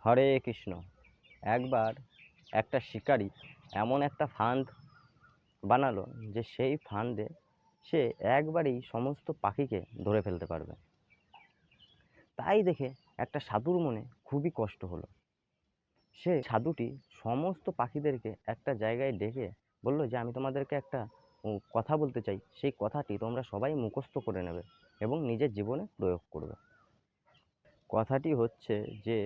হরে কৃষ্ণ। একবার একটা শিকারী এমন একটা ফাঁদ বানালো যে সেই ফাঁদে সে একবারেই সমস্ত পাখিকে ধরে ফেলতে পারবে। তাই দেখে একটা সাধুর মনে খুবই কষ্ট হলো। সে সাধুটি সমস্ত পাখিদেরকে একটা জায়গায় ডেকে বলল যে আমি তোমাদেরকে একটা কথা বলতে চাই, সেই কথাটি তোমরা সবাই মুখস্থ করে নেবে এবং নিজের জীবনে প্রয়োগ করবে। কথাটি হচ্ছে যে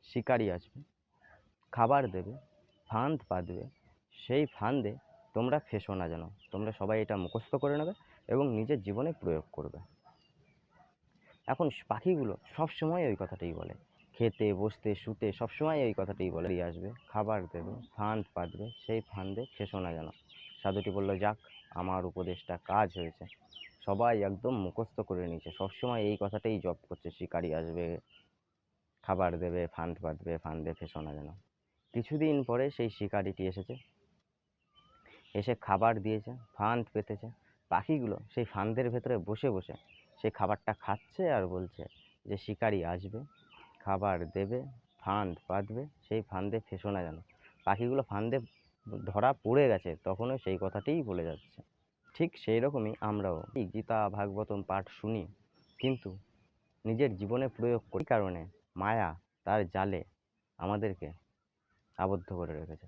শিকারী আসবে, খাবার দেবে, ফাঁদ পাতবে, সেই ফাঁদে তোমরা ফেঁসো না যেন। তোমরা সবাই এটা মুখস্থ করে নেবে এবং নিজের জীবনে প্রয়োগ করবে। এখন পাখিগুলো সবসময় ওই কথাটাই বলে, খেতে বসতে শুতে সবসময় ওই কথাটাই বলে। আসবে, খাবার দেবে, ফাঁদ পাতবে, সেই ফাঁদে ফেঁসো না যেন। সাধুটি বলল, যাক, আমার উপদেশটা কাজ হয়েছে। সবাই একদম মুখস্থ করে নিয়েছে, সবসময় এই কথাটাই জপ করছে, শিকারী আসবে, খাবার দেবে, ফাঁদ পাতবে, ফাঁদে ফেঁসো না যেন। কিছুদিন পরে সেই শিকারিটি এসেছে, এসে খাবার দিয়েছে, ফাঁদ পেতেছে। পাখিগুলো সেই ফাঁদের ভেতরে বসে বসে সেই খাবারটা খাচ্ছে আর বলছে যে শিকারি আসবে, খাবার দেবে, ফাঁদ পাতবে, সেই ফাঁদে ফেঁসো না যেন। পাখিগুলো ফাঁদে ধরা পড়ে গেছে, তখনও সেই কথাটিই বলে যাচ্ছে। ঠিক সেই রকমই আমরাও গীতা ভাগবতম পাঠ শুনি, কিন্তু নিজের জীবনে প্রয়োগ করি কারণে মায়া তার জালে আমাদেরকে আবদ্ধ করে রেখেছে।